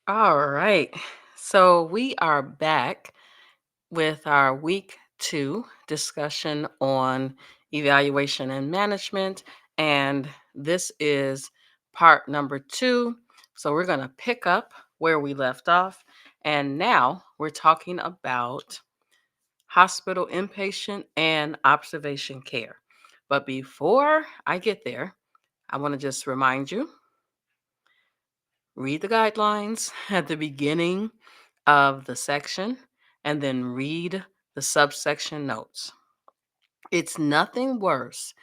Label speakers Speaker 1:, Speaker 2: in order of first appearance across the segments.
Speaker 1: All right. So we are back with our week 2 discussion on evaluation and management. And this is part number 2. So we're going to pick up where we left off. And now we're talking about hospital inpatient and observation care. But before I get there, I want to just remind you, read the guidelines at the beginning of the section and then read the subsection notes. It's nothing worse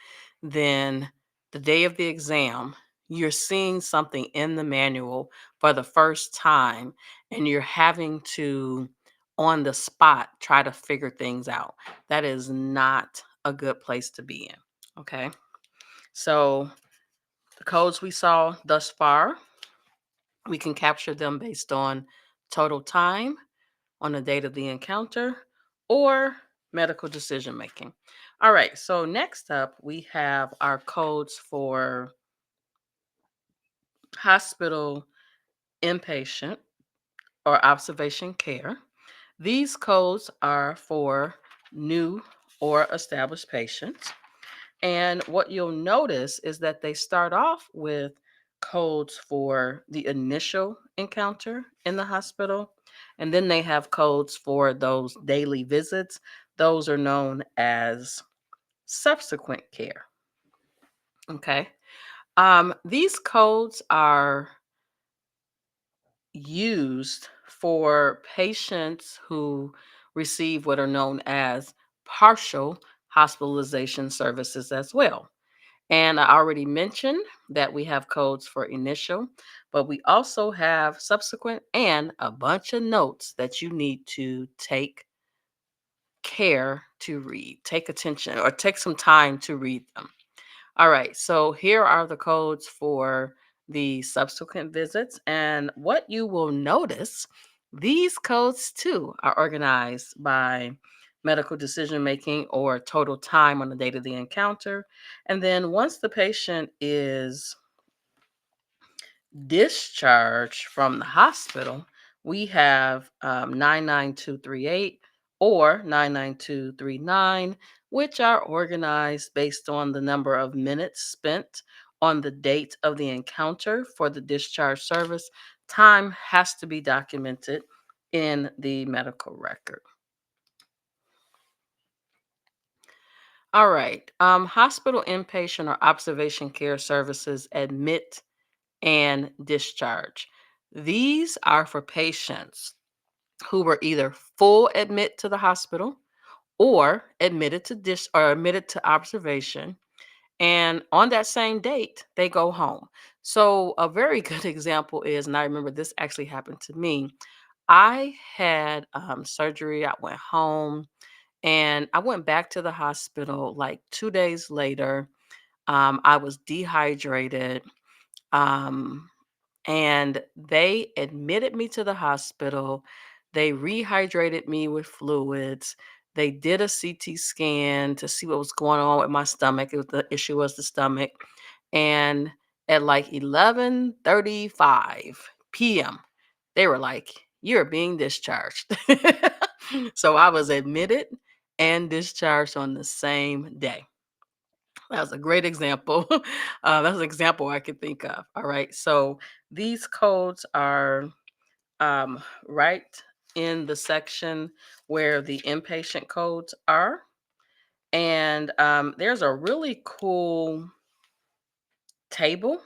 Speaker 1: than the day of the exam. You're seeing something in the manual for the first time and you're having to, on the spot, try to figure things out. That is not a good place to be in. Okay. So, the codes we saw thus far, we can capture them based on total time on the date of the encounter or medical decision making. All right, so next up, we have our codes for hospital inpatient or observation care. These codes are for new or established patients. And what you'll notice is that they start off with codes for the initial encounter in the hospital. And then they have codes for those daily visits. Those are known as subsequent care. Okay. These codes are used for patients who receive what are known as partial hospitalization services as well. And I already mentioned that we have codes for initial, but we also have subsequent and a bunch of notes that you need to take care to read. Take attention or take some time to read them. All right, so here are the codes for the subsequent visits. And what you will notice, these codes too are organized by medical decision making or total time on the date of the encounter. And then once the patient is discharged from the hospital, we have 99238 or 99239, which are organized based on the number of minutes spent on the date of the encounter for the discharge service. Time has to be documented in the medical record. All right. Hospital inpatient or observation care services admit and discharge. These are for patients who were either full admit to the hospital or admitted to or admitted to observation. And on that same date, they go home. So a very good example is, and I remember this actually happened to me. I had surgery. I went home and I went back to the hospital like 2 days later. I was dehydrated. Um, and they admitted me to the hospital. They rehydrated me with fluids. They did a CT scan to see what was going on with my stomach. The issue was the stomach. And at like 11:35 p.m., they were like, "You're being discharged." So I was admitted and discharged on the same day. That was a great example. That's an example I could think of. All right. So these codes are right in the section where the inpatient codes are. And there's a really cool table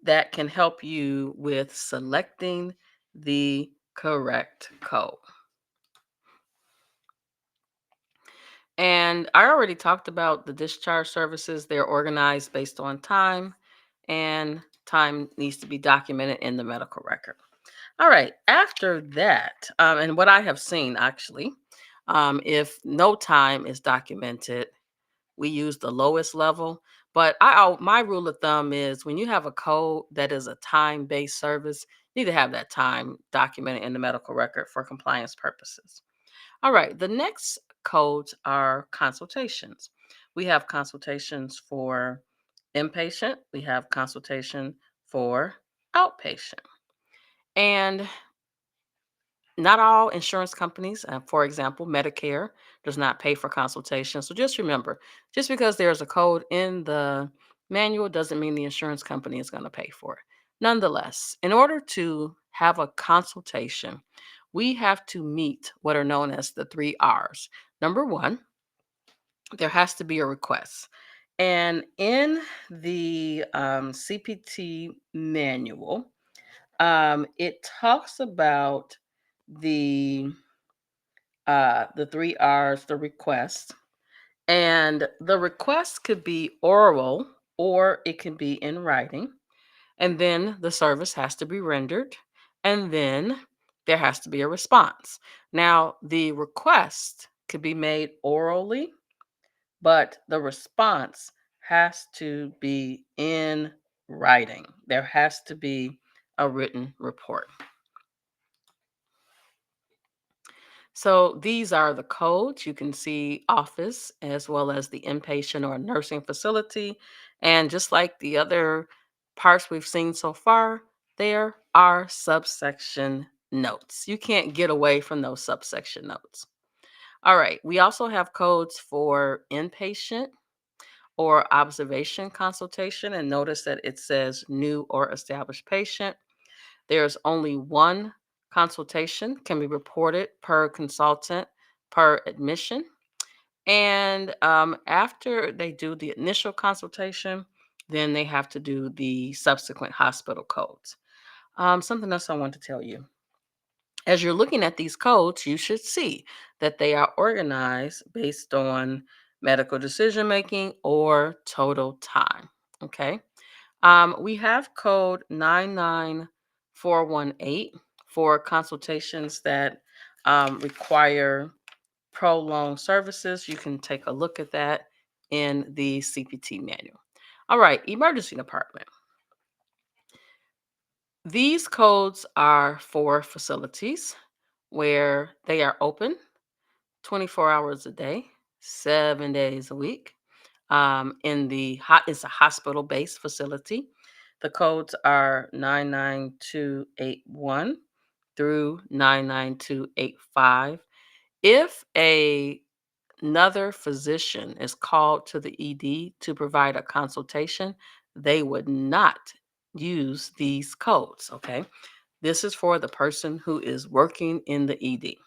Speaker 1: that can help you with selecting the correct code. And I already talked about the discharge services. They're organized based on time, and time needs to be documented in the medical record. All right. After that, and what I have seen actually, if no time is documented, we use the lowest level. But my rule of thumb is when you have a code that is a time-based service, you need to have that time documented in the medical record for compliance purposes. All right, the next codes are consultations. We have consultations for inpatient, we have consultation for outpatient. And not all insurance companies, for example, Medicare does not pay for consultation. So just remember, just because there's a code in the manual doesn't mean the insurance company is going to pay for it. Nonetheless, in order to have a consultation, we have to meet what are known as the 3 R's. Number one, there has to be a request. And in the CPT manual, it talks about the the 3 R's, the request. And the request could be oral or it can be in writing. And then the service has to be rendered. And then there has to be a response. Now, the request could be made orally, but the response has to be in writing. There has to be a written report. So these are the codes. You can see office as well as the inpatient or nursing facility. And just like the other parts we've seen so far, there are subsection notes. You can't get away from those subsection notes. All right. We also have codes for inpatient or observation consultation. And notice that it says new or established patient. There's only one consultation can be reported per consultant per admission. And after they do the initial consultation, then they have to do the subsequent hospital codes. Something else I want to tell you. As you're looking at these codes, you should see that they are organized based on medical decision making or total time. Okay. We have code 99418 for consultations that require prolonged services. You can take a look at that in the CPT manual. All right, emergency department. These codes are for facilities where they are open 24 hours a day, 7 days a week. It's a hospital-based facility. The codes are 99281 through 99285. If another physician is called to the ED to provide a consultation, they would not use these codes. Okay. This is for the person who is working in the ED.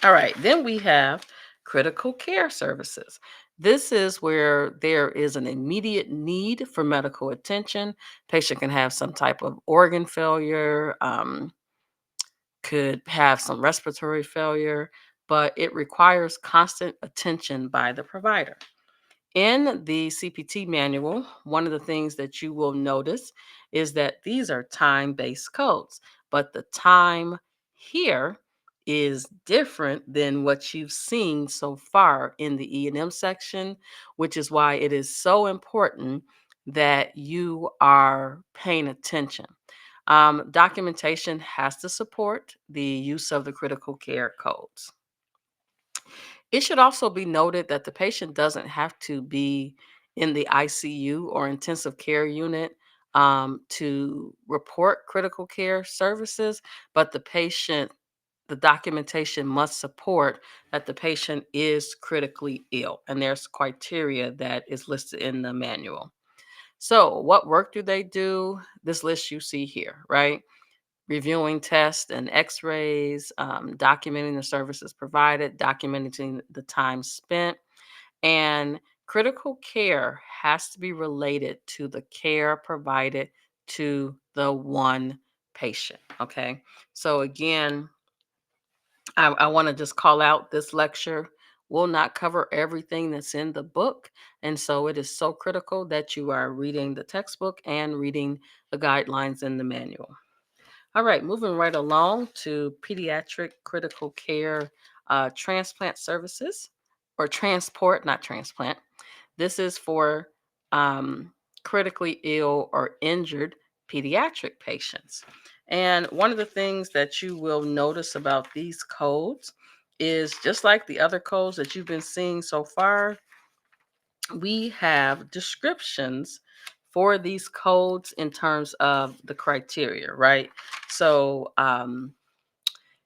Speaker 1: All right, then we have critical care services. This is where there is an immediate need for medical attention. Patient can have some type of organ failure, could have some respiratory failure, but it requires constant attention by the provider. In the CPT manual, one of the things that you will notice is that these are time based codes, but the time here is different than what you've seen so far in the E&M section, which is why it is so important that you are paying attention. Documentation has to support the use of the critical care codes. It should also be noted that the patient doesn't have to be in the ICU or intensive care unit to report critical care services, but the documentation must support that the patient is critically ill. And there's criteria that is listed in the manual. So, what work do they do? This list you see here, right? Reviewing tests and x-rays, documenting the services provided, documenting the time spent, and critical care has to be related to the care provided to the one patient. Okay. So again, I want to just call out this lecture will not cover everything that's in the book. And so it is so critical that you are reading the textbook and reading the guidelines in the manual. All right, moving right along to pediatric critical care transplant services or transport, not transplant. This is for critically ill or injured pediatric patients. And one of the things that you will notice about these codes is just like the other codes that you've been seeing so far, we have descriptions for these codes in terms of the criteria, right? So,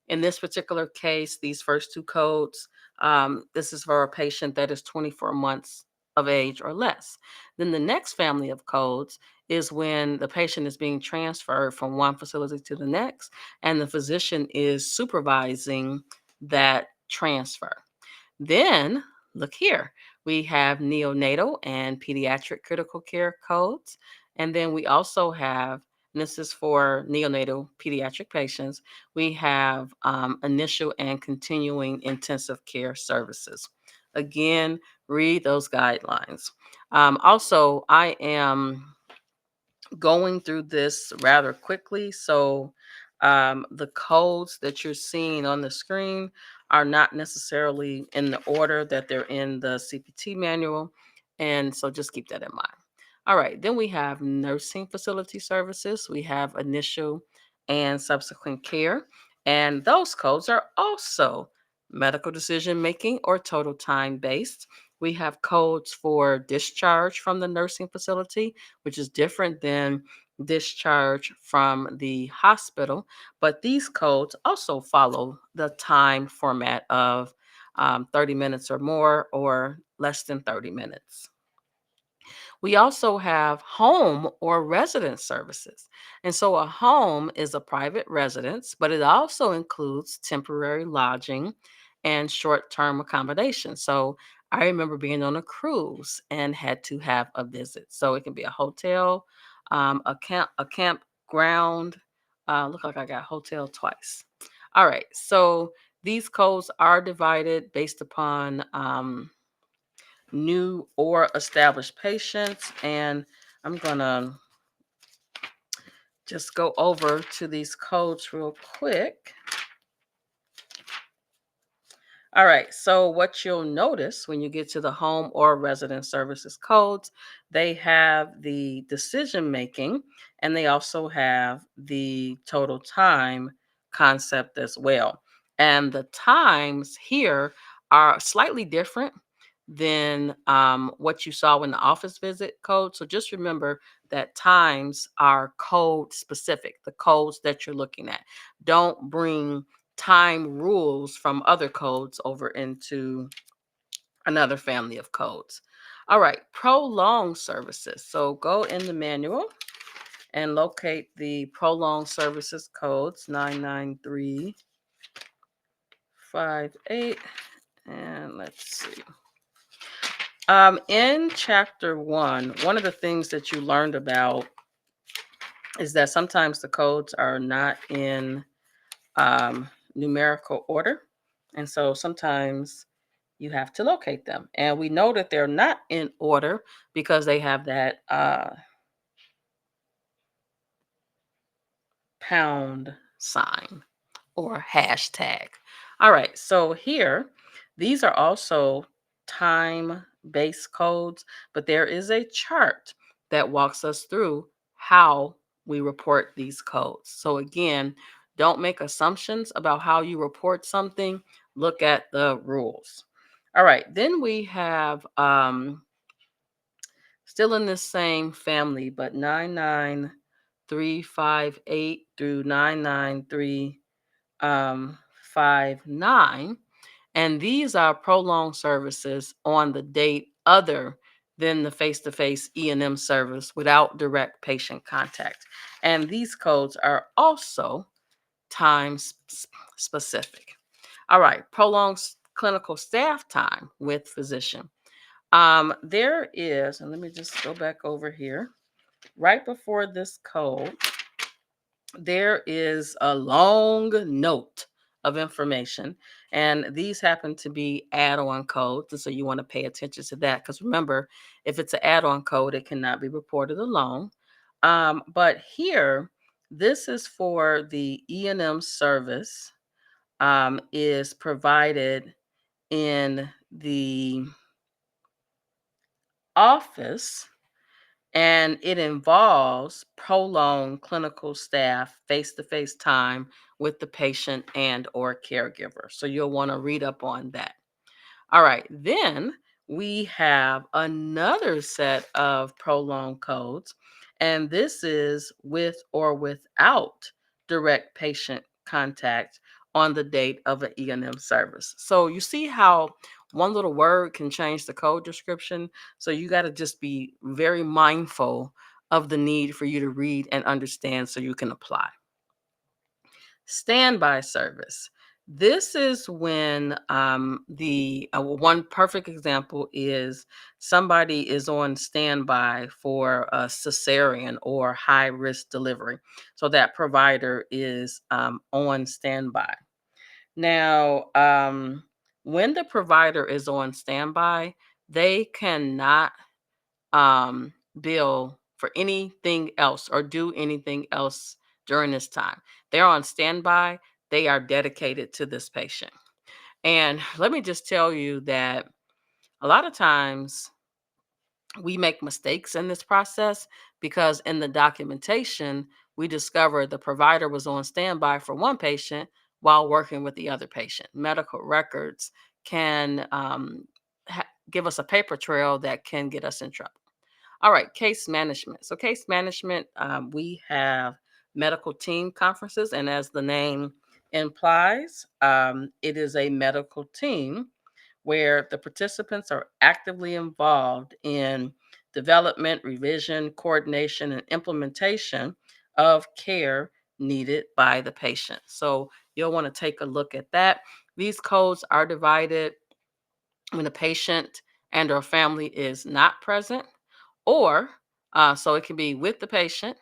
Speaker 1: in this particular case, these first two codes, this is for a patient that is 24 months of age or less. Then the next family of codes is when the patient is being transferred from one facility to the next, and the physician is supervising that transfer. Then, look here, we have neonatal and pediatric critical care codes. And then we also have, and this is for neonatal pediatric patients, we have initial and continuing intensive care services. Again, read those guidelines. Also, I am going through this rather quickly. So the codes that you're seeing on the screen are not necessarily in the order that they're in the CPT manual. And so just keep that in mind. All right, then we have nursing facility services. We have initial and subsequent care. And those codes are also medical decision making or total time based. We have codes for discharge from the nursing facility, which is different than discharge from the hospital. But these codes also follow the time format of 30 minutes or more or less than 30 minutes. We also have home or residence services. And so a home is a private residence, but it also includes temporary lodging and short term accommodation. So I remember being on a cruise and had to have a visit. So it can be a hotel, a campground. Look like I got hotel twice. All right. So these codes are divided based upon new or established patients. And I'm going to just go over to these codes real quick. All right, so what you'll notice when you get to the home or resident services codes, they have the decision making and they also have the total time concept as well. And the times here are slightly different than what you saw in the office visit code. So just remember that times are code specific, the codes that you're looking at. Don't bring time rules from other codes over into another family of codes. All right, prolonged services. So go in the manual and locate the prolonged services codes 99358. And let's see. In chapter one of the things that you learned about is that sometimes the codes are not in numerical order. And so sometimes you have to locate them. And we know that they're not in order because they have that pound sign or hashtag. All right, so here, these are also time based codes, but there is a chart that walks us through how we report these codes. So, again, don't make assumptions about how you report something, look at the rules. All right, then we have still in this same family, but 99358 through 993 59. And these are prolonged services on the date other than the face-to-face E&M service without direct patient contact. And these codes are also time specific. All right, prolonged clinical staff time with physician. There is, and let me just go back over here. Right before this code, there is a long note of information, and these happen to be add-on codes, and so you want to pay attention to that because remember, if it's an add-on code, it cannot be reported alone. But here, this is for the E&M service is provided in the office, and it involves prolonged clinical staff face-to-face time with the patient and or caregiver. So you'll want to read up on that. All right, then we have another set of prolonged codes, and this is with or without direct patient contact on the date of an E&M service. So you see how one little word can change the code description. So you got to just be very mindful of the need for you to read and understand so you can apply. Standby service. This is when the one perfect example is somebody is on standby for a cesarean or high risk delivery. So that provider is on standby. Now, when the provider is on standby, they cannot bill for anything else or do anything else during this time. They're on standby, they are dedicated to this patient. And let me just tell you that a lot of times we make mistakes in this process because in the documentation, we discovered the provider was on standby for one patient while working with the other patient. Medical records can give us a paper trail that can get us in trouble. All right, case management. So, case management, we have medical team conferences, and as the name implies, it is a medical team where the participants are actively involved in development, revision, coordination, and implementation of care needed by the patient. So, you'll want to take a look at that. These codes are divided when a patient and or family is not present, or so it can be with the patient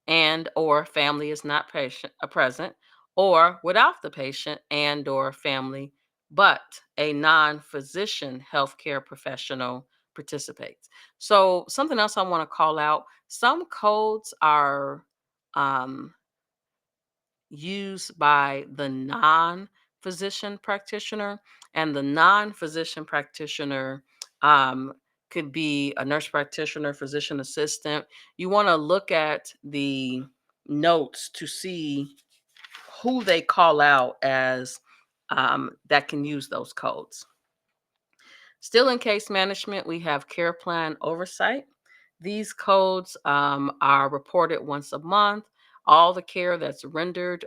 Speaker 1: and or family is not present, or without the patient and or family but a non-physician healthcare professional participates. So something else I want to call out, some codes are um, used by the non physician practitioner, and the non physician practitioner um, could be a nurse practitioner, physician assistant. You want to look at the notes to see who they call out as that can use those codes. Still in case management, we have care plan oversight. These codes are reported once a month. All the care that's rendered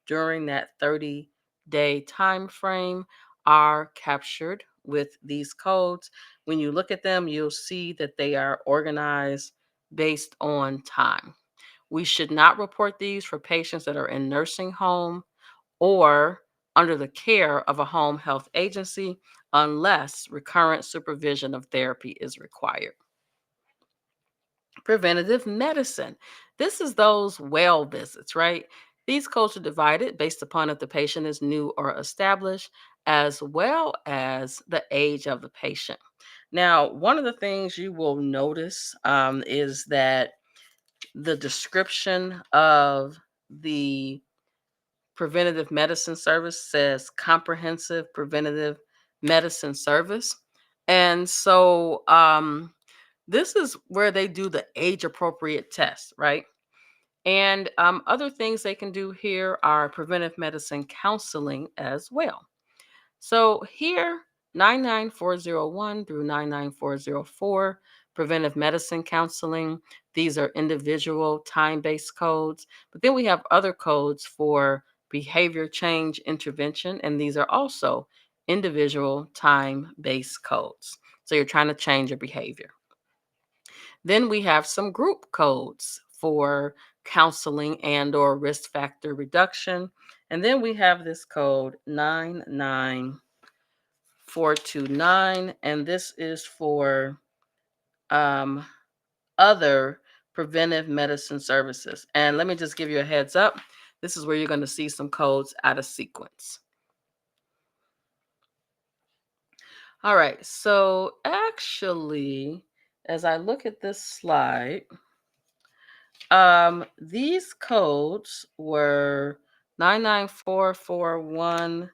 Speaker 1: during that 30-day time frame are captured with these codes. When you look at them, you'll see that they are organized based on time. We should not report these for patients that are in nursing home or under the care of a home health agency unless recurrent supervision of therapy is required. Preventative medicine. This is those well visits, right? These codes are divided based upon if the patient is new or established, as well as the age of the patient. Now, one of the things you will notice is that the description of the preventative medicine service says comprehensive preventative medicine service. And so this is where they do the age appropriate test, right? And other things they can do here are preventive medicine counseling as well. So here, 99401 through 99404, preventive medicine counseling. These are individual time-based codes. But then we have other codes for behavior change intervention, and these are also individual time-based codes. So you're trying to change your behavior. Then we have some group codes for counseling and or risk factor reduction. And then we have this code 99429, and this is for um, other preventive medicine services. And let me just give you a heads up. This is where you're going to see some codes out of sequence. All right. So actually, as I look at this slide, these codes were 99441,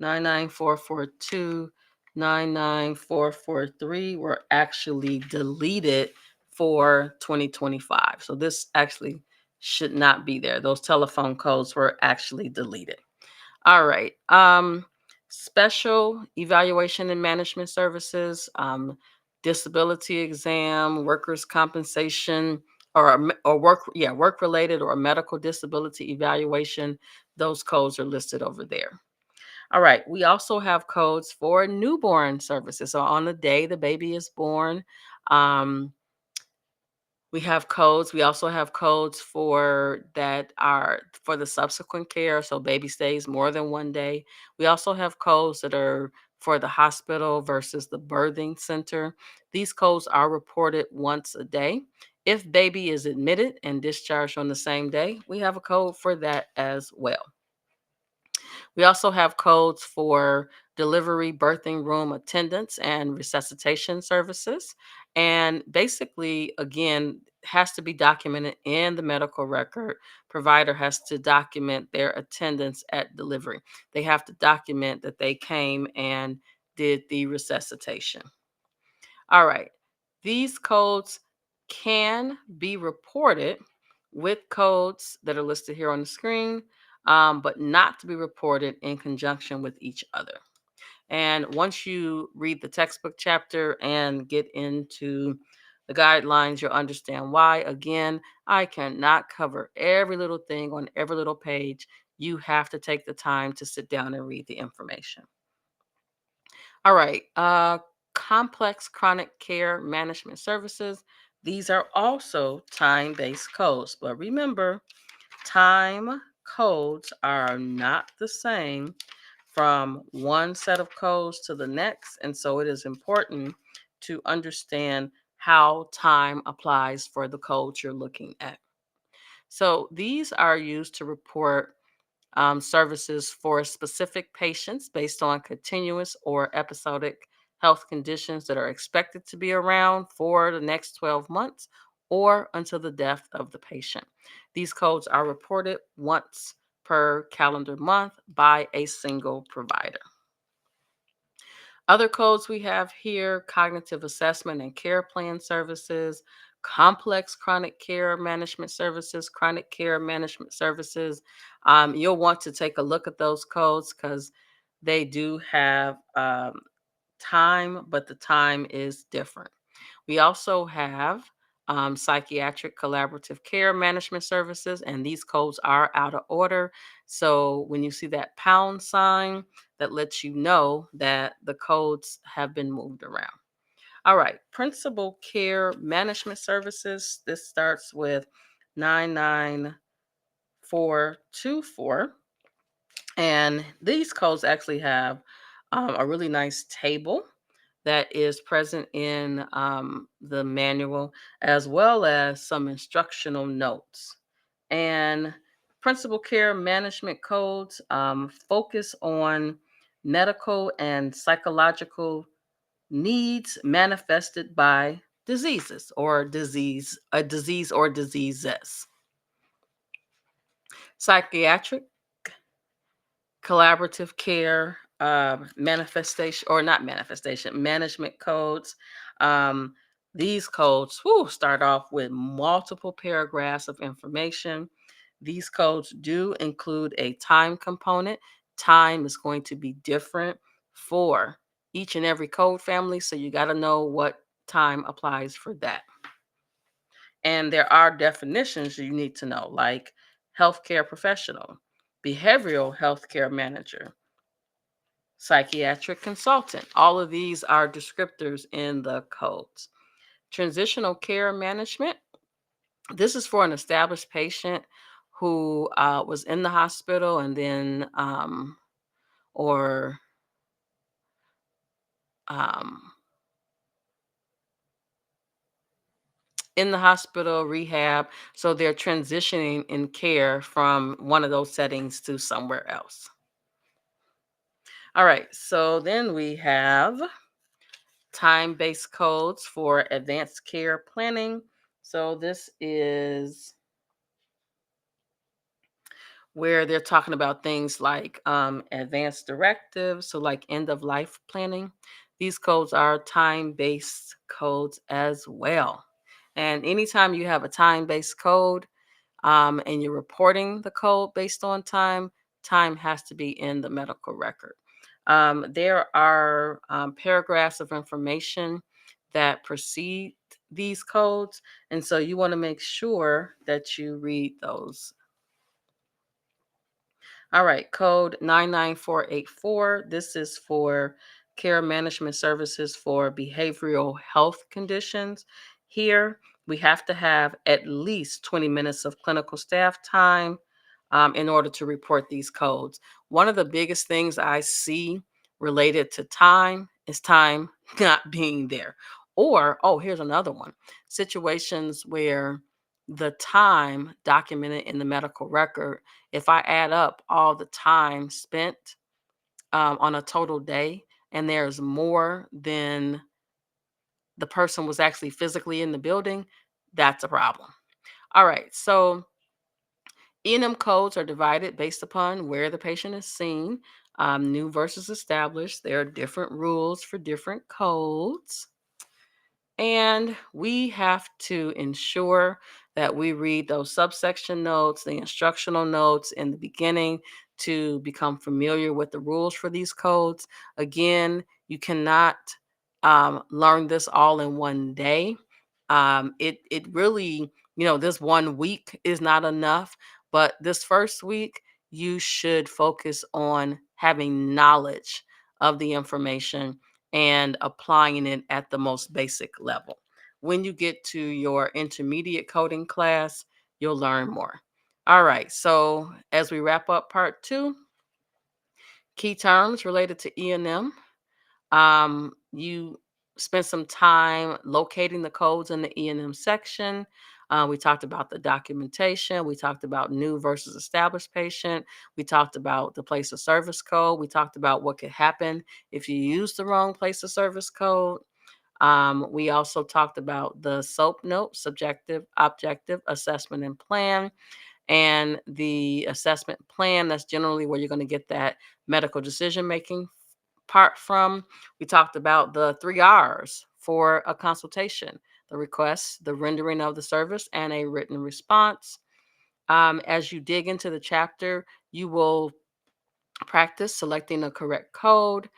Speaker 1: 99442, 99443 were actually deleted for 2025. So this actually should not be there. Those telephone codes were actually deleted. All right. Special evaluation and management services, disability exam, workers' compensation, or work related or medical disability evaluation. Those codes are listed over there. All right. We also have codes for newborn services. So on the day the baby is born, um, we have codes. We also have codes for that are for the subsequent care. So baby stays more than one day. We also have codes that are for the hospital versus the birthing center. These codes are reported once a day. If baby is admitted and discharged on the same day, we have a code for that as well. We also have codes for delivery, birthing room attendance, and resuscitation services. And basically, again, has to be documented in the medical record. Provider has to document their attendance at delivery. They have to document that they came and did the resuscitation. All right. These codes can be reported with codes that are listed here on the screen, but not to be reported in conjunction with each other. And once you read the textbook chapter and get into the guidelines, you'll understand why. Again, I cannot cover every little thing on every little page. You have to take the time to sit down and read the information. All right. Complex chronic care management services. These are also time based codes. But remember, time codes are not the same from one set of codes to the next. And so it is important to understand how time applies for the codes you're looking at. So these are used to report services for specific patients based on continuous or episodic health conditions that are expected to be around for the next 12 months or until the death of the patient. These codes are reported once per calendar month by a single provider. Other codes we have here: cognitive assessment and care plan services, complex chronic care management services, chronic care management services. You'll want to take a look at those codes because they do have time, but the time is different. We also have psychiatric collaborative care management services, and these codes are out of order. So when you see that pound sign, that lets you know that the codes have been moved around. All right, principal care management services. This starts with 99424. And these codes actually have a really nice table that is present in the manual, as well as some instructional notes. And principal care management codes focus on medical and psychological needs manifested by a disease or diseases. Psychiatric collaborative care manifestation, or not manifestation, management codes. um, these codes start off with multiple paragraphs of information. These codes do include a time component. Time is going to be different for each and every code family, so you got to know what time applies for that. And there are definitions you need to know, like healthcare professional, behavioral healthcare manager, psychiatric consultant. All of these are descriptors in the codes. Transitional care management. This is for an established patient who was in the hospital and then, or um, in the hospital, rehab. So they're transitioning in care from one of those settings to somewhere else. All right. So then we have time based codes for advanced care planning. So this is where they're talking about things like advanced directives, so like end of life planning. These codes are time based codes as well. And anytime you have a time based code and you're reporting the code based on time, time has to be in the medical record. There are paragraphs of information that precede these codes, and so you want to make sure that you read those. All right, code 99484. This is for care management services for behavioral health conditions. Here, we have to have at least 20 minutes of clinical staff time in order to report these codes. One of the biggest things I see related to time is time not being there. Or, oh, here's another one, situations where the time documented in the medical record, if I add up all the time spent on a total day and there's more than the person was actually physically in the building, that's a problem. All right, so E&M codes are divided based upon where the patient is seen, new versus established. There are different rules for different codes. And we have to ensure that we read those subsection notes, the instructional notes in the beginning to become familiar with the rules for these codes. Again, you cannot learn this all in one day. It really, this 1 week is not enough, but this first week, you should focus on having knowledge of the information and applying it at the most basic level. When you get to your intermediate coding class, you'll learn more. All right, so as we wrap up part two, key terms related to E&M. You spent some time locating the codes in the E&M section. We talked about the documentation. We talked about new versus established patient. We talked about the place of service code. We talked about what could happen if you use the wrong place of service code. We also talked about the SOAP note, subjective, objective, assessment, and plan. And the assessment plan, that's generally where you're going to get that medical decision making part from. We talked about the 3 R's for a consultation: the request, the rendering of the service, and a written response. As you dig into the chapter, you will practice selecting the correct code.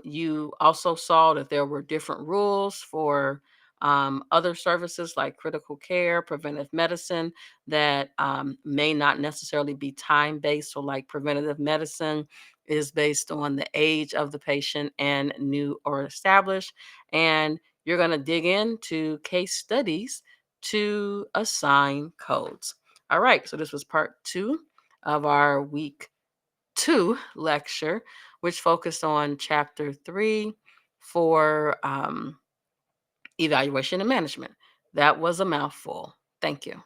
Speaker 1: You also saw that there were different rules for other services like critical care, preventive medicine, that may not necessarily be time based. So, like preventative medicine is based on the age of the patient and new or established. And you're going to dig into case studies to assign codes. All right, so this was part two of our week 2 lecture, which focused on chapter 3 for evaluation and management. That was a mouthful. Thank you.